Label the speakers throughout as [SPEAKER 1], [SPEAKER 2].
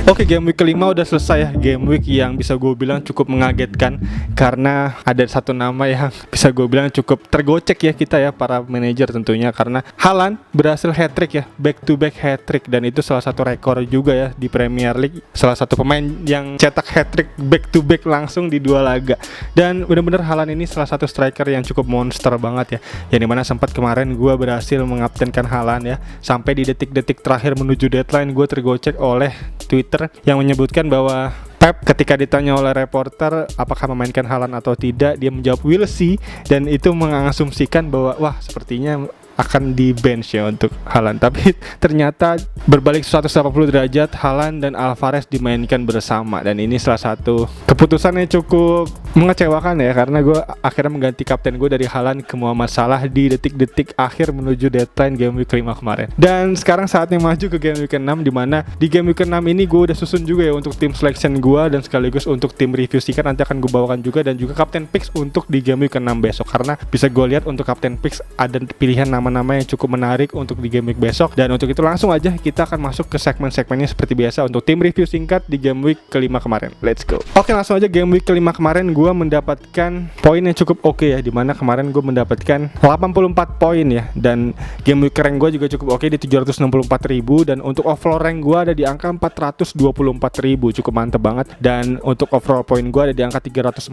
[SPEAKER 1] Oke, game week kelima udah selesai ya. Game week yang bisa gue bilang cukup mengagetkan, karena ada satu nama yang bisa gue bilang cukup tergocek ya kita ya, para manajer tentunya, karena Haaland berhasil hat-trick ya, back to back hat-trick, dan itu salah satu rekor juga ya di Premier League. Salah satu pemain yang cetak hat-trick back to back langsung di 2 laga. Dan benar-benar Haaland ini salah satu striker yang cukup monster banget ya. Yang dimana sempat kemarin gue berhasil mengaptenkan Haaland ya, sampai di detik-detik terakhir menuju deadline gue tergocek oleh Twitter yang menyebutkan bahwa Pep ketika ditanya oleh reporter apakah memainkan Haaland atau tidak, dia menjawab will see, dan itu mengasumsikan bahwa wah sepertinya akan di bench ya untuk Haaland. Tapi ternyata berbalik 180 derajat, Haaland dan Alvarez dimainkan bersama, dan ini salah satu keputusan yang cukup mengecewakan ya, karena gue akhirnya mengganti kapten gue dari Haaland ke Muhammad Salah di detik-detik akhir menuju deadline game week 5 kemarin. Dan sekarang saatnya maju ke game week 6, dimana di game week 6 ini gue udah susun juga ya untuk tim selection gue, dan sekaligus untuk tim review singkat nanti akan gue bawakan juga, dan juga kapten picks untuk di game week 6 besok. Karena bisa gue lihat untuk kapten picks ada pilihan nama-nama yang cukup menarik untuk di game week besok. Dan untuk itu langsung aja kita akan masuk ke segmen-segmennya seperti biasa untuk tim review singkat di game week kelima kemarin. Let's go. Oke, langsung aja game week kelima kemarin gue mendapatkan poin yang cukup oke ya, dimana kemarin gue mendapatkan 84 poin ya, dan game week rank gue juga cukup oke di 764.000, dan untuk overall rank gue ada di angka 424.000, cukup mantep banget. Dan untuk overall poin gue ada di angka 345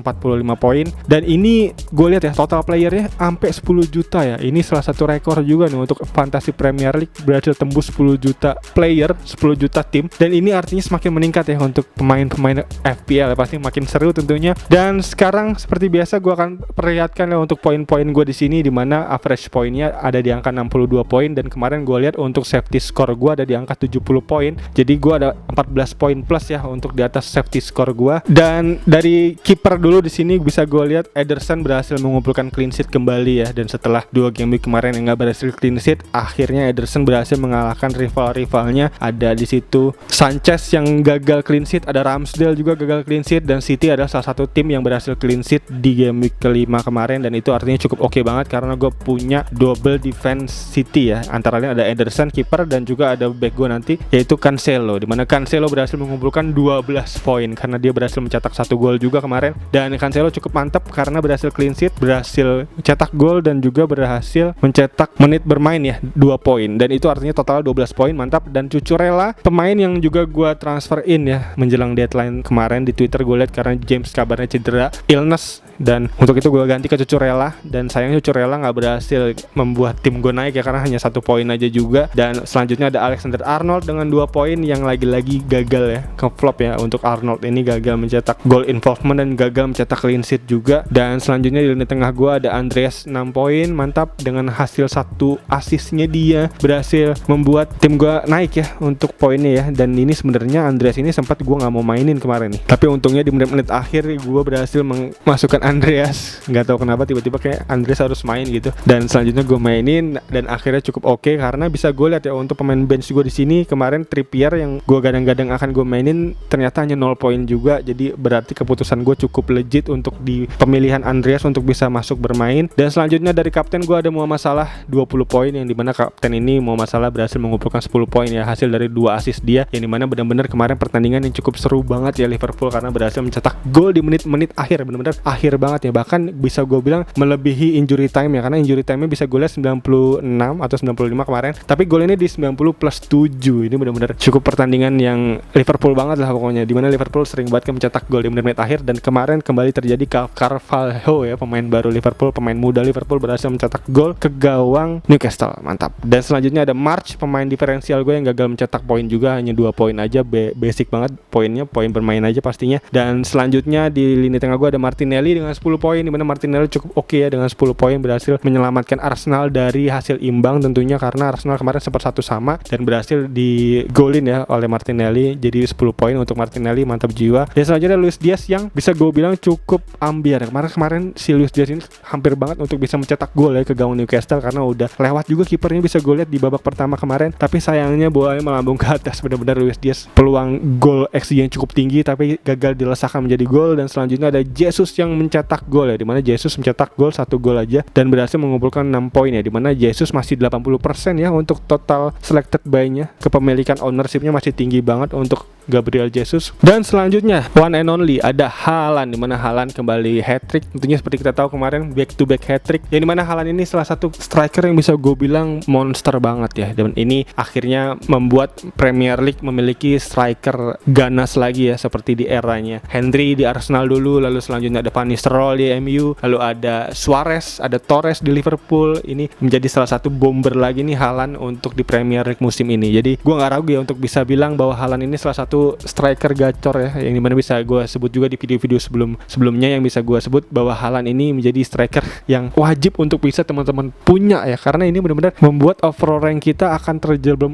[SPEAKER 1] poin, dan ini gue lihat ya total playernya sampai 10 juta ya. Ini salah satu rekor juga nih untuk Fantasy Premier League, berhasil tembus 10 juta player, 10 juta tim, dan ini artinya semakin meningkat ya untuk pemain-pemain FPL ya, pasti makin seru tentunya. Dan sekarang seperti biasa gue akan perlihatkan ya untuk poin-poin gue di sini, dimana average poinnya ada di angka 62 poin, dan kemarin gue lihat untuk safety score gue ada di angka 70 poin, jadi gue ada 14 poin plus ya untuk di atas safety score gue. Dan dari kiper dulu di sini bisa gue lihat Ederson berhasil mengumpulkan clean sheet kembali ya, dan setelah 2 game week kemarin yang gak berhasil clean sheet, akhirnya Ederson berhasil mengalahkan rival-rivalnya. Ada di situ Sanchez yang gagal clean sheet, ada Ramsdale juga gagal clean sheet, dan City adalah salah satu tim yang berhasil clean sheet di game week kelima kemarin, dan itu artinya cukup oke banget karena gue punya double defense City ya, antara lain ada Ederson kiper, dan juga ada back gue nanti yaitu Cancelo, dimana Cancelo berhasil mengumpulkan 12 poin karena dia berhasil mencetak 1 gol juga kemarin. Dan Cancelo cukup mantap karena berhasil clean sheet, berhasil cetak gol, dan juga berhasil mencetak menit bermain ya 2 poin, dan itu artinya total 12 poin, mantap. Dan Cucurella pemain yang juga gue transfer in ya menjelang deadline kemarin, di Twitter gue lihat karena James kabarnya cedera illness, dan untuk itu gue ganti ke Cucurella, dan sayangnya Cucurella nggak berhasil membuat tim gue naik ya, karena hanya 1 poin aja juga. Dan selanjutnya ada Alexander Arnold dengan 2 poin yang lagi-lagi gagal ya, ke flop ya untuk Arnold ini, gagal mencetak goal involvement dan gagal mencetak clean sheet juga. Dan selanjutnya di lini tengah gue ada Andreas 6 poin, mantap, dengan hasil 1 asisnya dia berhasil membuat tim gue naik ya untuk poinnya ya. Dan ini sebenarnya Andreas ini sempat gue nggak mau mainin kemarin nih, tapi untungnya di menit-menit akhir gue berhasil memasukkan Andreas, nggak tahu kenapa tiba-tiba kayak Andreas harus main gitu. Dan selanjutnya gue mainin, dan akhirnya cukup oke karena bisa gue lihat ya untuk pemain bench gue di sini kemarin Trippier yang gue gadang-gadang akan gue mainin ternyata hanya 0 poin juga, jadi berarti keputusan gue cukup legit untuk di pemilihan Andreas untuk bisa masuk bermain. Dan selanjutnya dari kapten gue ada Muhammad Salah 20 poin, yang dimana kapten ini Muhammad Salah berhasil mengumpulkan 10 poin ya, hasil dari 2 assist dia, yang dimana benar-benar kemarin pertandingan yang cukup seru banget ya Liverpool, karena berhasil mencetak gol di menit-menit akhir, benar-benar akhir banget ya, bahkan bisa gue bilang melebihi injury time ya, karena injury time-nya bisa gue lihat 96 atau 95 kemarin, tapi gol ini di 90 plus 7. Ini benar-benar cukup pertandingan yang Liverpool banget lah pokoknya, dimana Liverpool sering banget mencetak gol di menit-menit akhir. Dan kemarin kembali terjadi, Carvalho ya, pemain baru Liverpool, pemain muda Liverpool, berhasil mencetak gol ke gawang Newcastle, mantap. Dan selanjutnya ada March, pemain diferensial gue yang gagal mencetak poin juga, hanya 2 poin aja, basic banget poinnya, poin bermain aja pastinya. Dan selanjutnya di lini tengah gue ada Martinelli dengan 10 poin, dimana Martinelli cukup oke ya dengan 10 poin, berhasil menyelamatkan Arsenal dari hasil imbang tentunya, karena Arsenal kemarin sempat 1 sama dan berhasil digolin ya oleh Martinelli, jadi 10 poin untuk Martinelli, mantap jiwa. Dan selanjutnya Luis Diaz yang bisa gue bilang cukup ambiar kemarin si Luis Diaz ini hampir banget untuk bisa mencetak gol ya ke gawang Newcastle, karena udah lewat juga kipernya, bisa gue lihat di babak pertama kemarin, tapi sayangnya bolanya melambung ke atas. Benar-benar Luis Diaz peluang gol XG yang cukup tinggi tapi gagal dilesakan menjadi gol. Dan selanjutnya ada Jesus yang mencetak gol ya, dimana Jesus mencetak gol 1 gol aja dan berhasil mengumpulkan 6 poin ya, dimana Jesus masih 80% ya untuk total selected buy-nya. Kepemilikan ownership-nya masih tinggi banget untuk Gabriel Jesus. Dan selanjutnya one and only ada Haaland, dimana Haaland kembali hat-trick. Tentunya seperti kita tahu kemarin back to back hat-trick, yang dimana Haaland ini salah satu striker yang bisa gue bilang monster banget ya, dan ini akhirnya membuat Premier League memiliki striker ganas lagi ya, seperti di eranya Henry di Arsenal dulu, lalu selanjutnya ada Van Nistelrooy di MU, lalu ada Suarez, ada Torres di Liverpool. Ini menjadi salah satu bomber lagi nih Haaland untuk di Premier League musim ini. Jadi gue gak ragu ya untuk bisa bilang bahwa Haaland ini salah satu striker gacor ya, yang dimana bisa gue sebut juga di video-video sebelumnya, yang bisa gue sebut bahwa Haaland ini menjadi striker yang wajib untuk bisa teman-teman punya ya, karena ini benar-benar membuat overall rank kita akan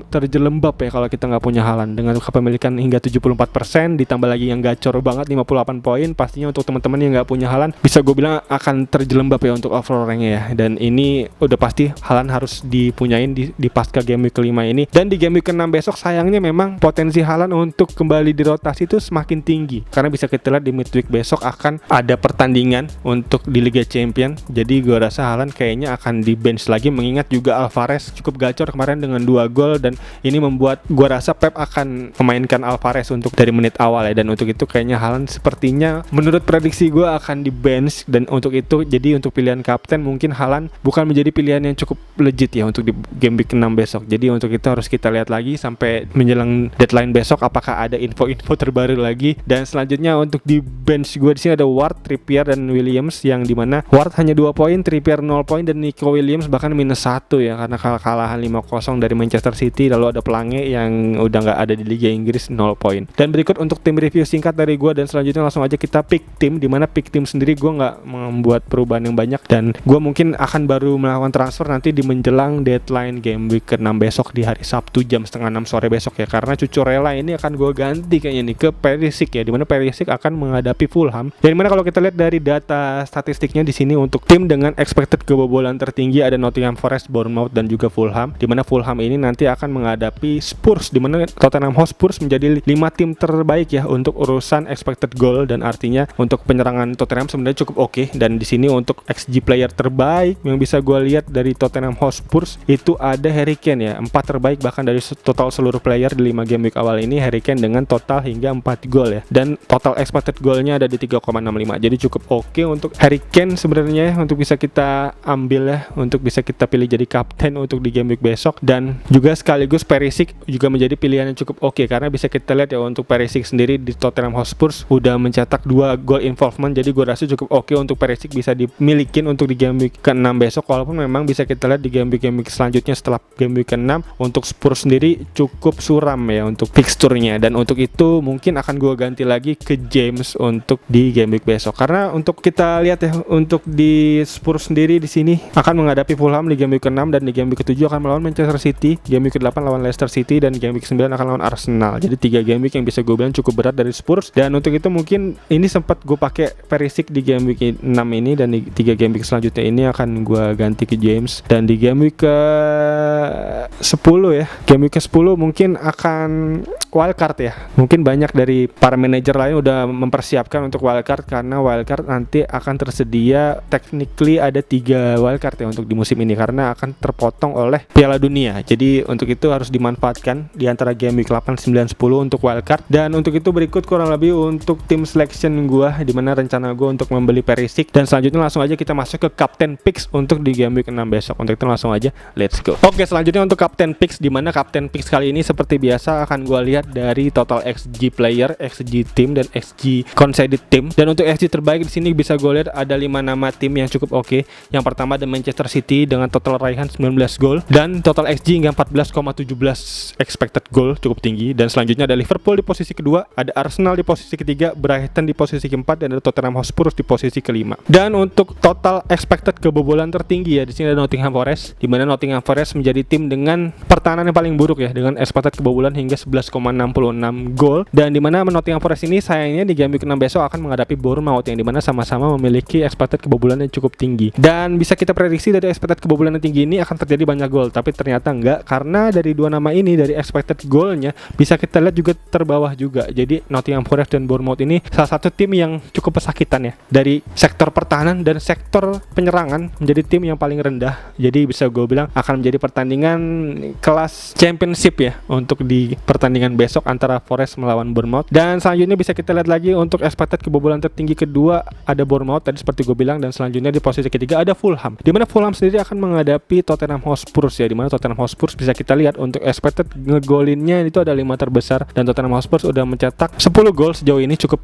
[SPEAKER 1] terjelembab ya kalau kita nggak punya Haaland. Dengan kepemilikan hingga 74%, ditambah lagi yang gacor banget 58 poin, pastinya untuk teman-teman yang nggak punya Haaland bisa gue bilang akan terjelembab ya untuk overall ranknya ya. Dan ini udah pasti Haaland harus dipunyain di pasca game week kelima ini. Dan di game week ke-6 besok sayangnya memang potensi Haaland untuk kembali di rotasi itu semakin tinggi, karena bisa kita lihat di midweek besok akan ada pertandingan untuk di Liga Champion. Jadi gue rasa Haaland kayaknya akan di bench lagi, mengingat juga Alvarez cukup gacor kemarin dengan 2 gol, dan ini membuat gue rasa Pep akan memainkan Alvarez untuk dari menit awal ya. Dan untuk itu kayaknya Haaland sepertinya menurut prediksi gue akan di bench, dan untuk itu jadi untuk pilihan kapten mungkin Haaland bukan menjadi pilihan yang cukup legit ya untuk di game week 6 besok. Jadi untuk itu harus kita lihat lagi sampai menjelang deadline besok apakah ada info-info terbaru lagi. Dan selanjutnya untuk di bench gue di sini ada Ward, Trippier dan Williams, yang dimana Ward hanya 2 poin, Trippier 0 poin, dan Nico Williams bahkan minus 1 ya, karena kalahan 5-0 dari Manchester City. Lalu ada Pelange yang udah nggak ada di Liga Inggris 0 poin. Dan berikut untuk tim review singkat dari gue, dan selanjutnya langsung aja kita pick tim, dimana pick tim sendiri gue nggak membuat perubahan yang banyak, dan gue mungkin akan baru melakukan transfer nanti di menjelang deadline game week ke-6 besok di hari Sabtu jam 5:30 sore besok ya, karena Cucurella ini akan gue ganti kayaknya nih ke Perisic ya, dimana Perisic akan menghadapi Fulham. Yang dimana kalau kita lihat dari data statistiknya di sini untuk tim dengan expected kebobolan tertinggi ada Nottingham Forest, Bournemouth dan juga Fulham. Dimana Fulham ini nanti akan menghadapi Spurs, dimana Tottenham Hotspur menjadi 5 tim terbaik ya untuk urusan expected goal, dan artinya untuk penyerangan Tottenham sebenarnya cukup oke. Dan di sini untuk XG player terbaik yang bisa gue lihat dari Tottenham Hotspur itu ada Harry Kane ya, 4 terbaik bahkan dari total seluruh player di 5 game week awal ini, Harry Kane dengan total hingga 4 gol ya, dan total expected goalnya ada di 3,65. jadi cukup oke untuk Harry Kane sebenarnya untuk bisa kita ambil ya, untuk bisa kita pilih jadi kapten untuk di game week besok. Dan juga sekaligus Perisic juga menjadi pilihan yang cukup oke, karena bisa kita lihat ya untuk Perisic sendiri di Tottenham Hotspur udah mencetak 2 gol involvement, jadi gue rasa cukup oke untuk Perisic bisa dimilikin untuk di game week ke-6 besok. Walaupun memang bisa kita lihat di game week selanjutnya setelah game week ke-6 untuk Spurs sendiri cukup suram ya untuk fixturnya, dan untuk itu mungkin akan gue ganti lagi ke James untuk di game week besok. Karena untuk kita lihat ya untuk di Spurs sendiri di sini akan menghadapi Fulham di game week ke-6, dan di game week ke-7 akan melawan Manchester City, game week ke-8 lawan Leicester City, dan game week ke-9 akan lawan Arsenal. Jadi 3 game week yang bisa gue bilang cukup berat dari Spurs, dan untuk itu mungkin ini sempat gue pakai Perisic di game week 6 ini, dan di 3 game week selanjutnya ini akan gue ganti ke James. Dan di game week ke-10 ya, game week ke-10 mungkin akan wildcard ya. Mungkin banyak dari para manajer lain udah mempersiapkan untuk wildcard, karena wildcard nanti akan tersedia technically ada 3 wildcard ya untuk di musim ini, karena akan terpotong oleh Piala Dunia. Jadi untuk itu harus dimanfaatkan di antara game week 8, 9, 10 untuk wildcard. Dan untuk itu berikut kurang lebih untuk tim selection gua, dimana rencana gua untuk membeli Perisic. Dan selanjutnya langsung aja kita masuk ke Captain Picks untuk di game week 6 besok. Untuk itu langsung aja let's go. Oke, selanjutnya untuk Captain Picks, dimana Captain Picks kali ini seperti biasa akan gua lihat dari total XG player, XG tim, dan XG conceded tim. Dan untuk XG terbaik di sini bisa gue lihat ada 5 nama tim yang cukup oke. Yang pertama ada Manchester City dengan total raihan 19 gol dan total XG hingga 14,17 expected goal, cukup tinggi. Dan selanjutnya ada Liverpool di posisi kedua, ada Arsenal di posisi ketiga, Brighton di posisi keempat, dan ada Tottenham Hotspur di posisi kelima. Dan untuk total expected kebobolan tertinggi ya, di sini ada Nottingham Forest, di mana Nottingham Forest menjadi tim dengan pertahanan yang paling buruk ya, dengan expected kebobolan hingga 11,5 gol, dan dimana Nottingham Forest ini sayangnya di game week 6 besok akan menghadapi Bournemouth yang dimana sama-sama memiliki expected kebobolan yang cukup tinggi. Dan bisa kita prediksi dari expected kebobolan yang tinggi ini akan terjadi banyak gol, tapi ternyata enggak, karena dari dua nama ini dari expected golnya bisa kita lihat juga terbawah juga. Jadi Nottingham Forest dan Bournemouth ini salah satu tim yang cukup pesakitan ya, dari sektor pertahanan dan sektor penyerangan menjadi tim yang paling rendah. Jadi bisa gue bilang akan menjadi pertandingan kelas championship ya untuk di pertandingan besok antara Forest melawan Bournemouth. Dan selanjutnya bisa kita lihat lagi untuk expected kebobolan tertinggi kedua ada Bournemouth tadi seperti gue bilang, dan selanjutnya di posisi ketiga ada Fulham, di mana Fulham sendiri akan menghadapi Tottenham Hotspur ya, di mana Tottenham Hotspur bisa kita lihat untuk expected ngegolinnya itu ada 5 terbesar, dan Tottenham Hotspur udah mencetak 10 gol sejauh ini, cukup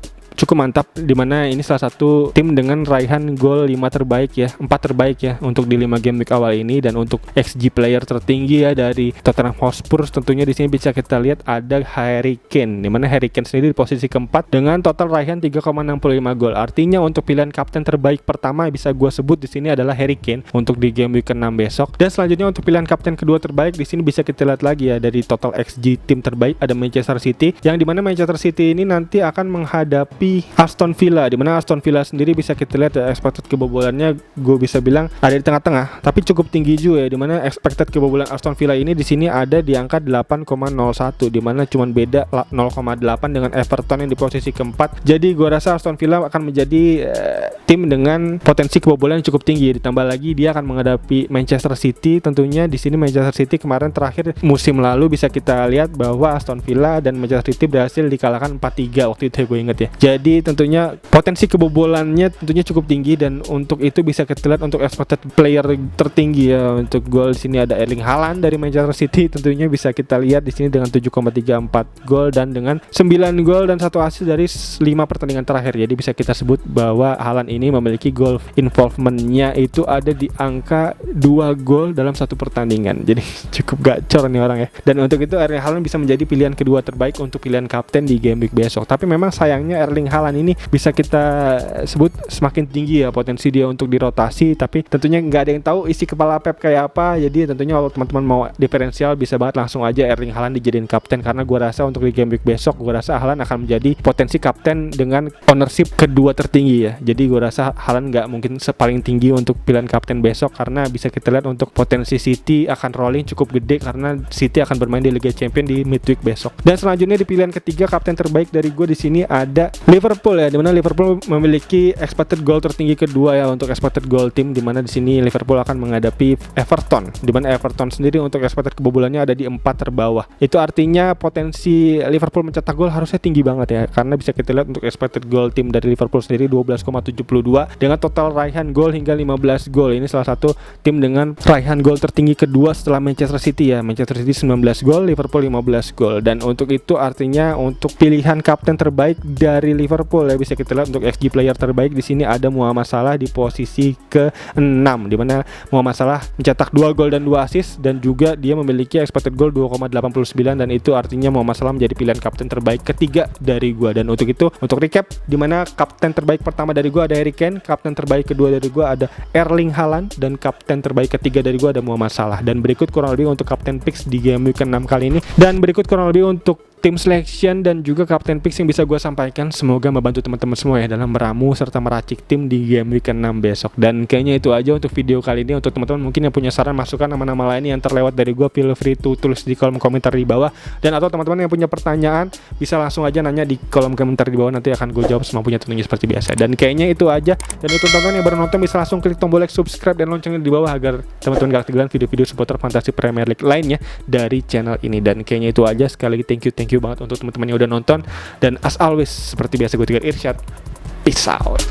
[SPEAKER 1] mantap, dimana ini salah satu tim dengan raihan gol 5 terbaik ya, 4 terbaik ya untuk di 5 game week awal ini. Dan untuk XG player tertinggi ya dari Tottenham Hotspur tentunya di sini bisa kita lihat ada Harry Kane, dimana Harry Kane sendiri di posisi keempat dengan total raihan 3,65 gol. Artinya untuk pilihan kapten terbaik pertama bisa gue sebut di sini adalah Harry Kane untuk di game week ke-6 besok. Dan selanjutnya untuk pilihan kapten kedua terbaik di sini bisa kita lihat lagi ya, dari total XG tim terbaik ada Manchester City, yang dimana Manchester City ini nanti akan menghadapi Aston Villa, dimana Aston Villa sendiri bisa kita lihat expected kebobolannya gue bisa bilang ada di tengah-tengah, tapi cukup tinggi juga ya, dimana expected kebobolan Aston Villa ini di sini ada di angka 8,01, dimana cuman beda 0,8 dengan Everton yang di posisi keempat. Jadi gue rasa Aston Villa akan menjadi tim dengan potensi kebobolan yang cukup tinggi. Ditambah lagi dia akan menghadapi Manchester City. Tentunya di sini Manchester City kemarin terakhir musim lalu bisa kita lihat bahwa Aston Villa dan Manchester City berhasil dikalahkan 4-3 waktu itu ya, gue inget ya. Jadi tentunya potensi kebobolannya tentunya cukup tinggi, dan untuk itu bisa kita lihat untuk expected player tertinggi ya untuk gol di sini ada Erling Haaland dari Manchester City. Tentunya bisa kita lihat di sini dengan 7,34 gol dan dengan 9 gol dan 1 assist dari 5 pertandingan terakhir. Jadi bisa kita sebut bahwa Haaland ini memiliki goal involvement-nya itu ada di angka 2 gol dalam satu pertandingan. Jadi cukup gacor nih orang ya. Dan untuk itu Erling Haaland bisa menjadi pilihan kedua terbaik untuk pilihan kapten di game week besok. Tapi memang sayangnya Erling Haaland ini bisa kita sebut semakin tinggi ya potensi dia untuk dirotasi, tapi tentunya nggak ada yang tahu isi kepala Pep kayak apa. Jadi tentunya kalau teman-teman mau diferensial bisa banget langsung aja Erling Haaland dijadiin kapten, karena gue rasa untuk di game week besok gue rasa Haaland akan menjadi potensi kapten dengan ownership kedua tertinggi ya. Jadi gue rasa Haaland nggak mungkin paling tinggi untuk pilihan kapten besok, karena bisa kita lihat untuk potensi City akan rolling cukup gede karena City akan bermain di Liga Champions di midweek besok. Dan selanjutnya di pilihan ketiga kapten terbaik dari gue di sini ada Liverpool ya, dimana Liverpool memiliki expected goal tertinggi kedua ya untuk expected goal tim, dimana di sini Liverpool akan menghadapi Everton, dimana Everton sendiri untuk expected kebobolannya ada di 4 terbawah. Itu artinya potensi Liverpool mencetak gol harusnya tinggi banget ya, karena bisa kita lihat untuk expected goal tim dari Liverpool sendiri 12,72 dengan total raihan gol hingga 15 gol. Ini salah satu tim dengan raihan gol tertinggi kedua setelah Manchester City ya. Manchester City 19 gol, Liverpool 15 gol. Dan untuk itu artinya untuk pilihan kapten terbaik dari Liverpool ya, bisa kita lihat untuk XG player terbaik di sini ada Mohamed Salah di posisi ke-6, di mana Mohamed Salah mencetak 2 gol dan 2 assist, dan juga dia memiliki expected goal 2,89, dan itu artinya Mohamed Salah menjadi pilihan kapten terbaik ketiga dari gua. Dan untuk itu, untuk recap, di mana kapten terbaik pertama dari gua ada Harry Kane, kapten terbaik kedua dari gua ada Erling Haaland, dan kapten terbaik ketiga dari gua ada Mohamed Salah. Dan berikut kurang lebih untuk kapten picks di game week ke-6 kali ini, dan berikut kurang lebih untuk tim selection dan juga kapten picks yang bisa gue sampaikan. Semoga membantu teman-teman semua ya dalam meramu serta meracik tim di game week ke-6 besok. Dan kayaknya itu aja untuk video kali ini. Untuk teman-teman mungkin yang punya saran, masukan, nama-nama lain yang terlewat dari gue, feel free to tulis di kolom komentar di bawah. Dan atau teman-teman yang punya pertanyaan bisa langsung aja nanya di kolom komentar di bawah, nanti akan gue jawab semampunya tentunya seperti biasa. Dan kayaknya itu aja. Dan untuk teman-teman yang baru nonton bisa langsung klik tombol like, subscribe, dan loncengnya di bawah agar teman-teman gak ketinggalan video-video seputar fantasi Premier League lainnya dari channel ini. Dan kayaknya itu aja. Sekali lagi thank you banget untuk teman-teman yang udah nonton. Dan as always seperti biasa gue Tigor Irsyad, peace out.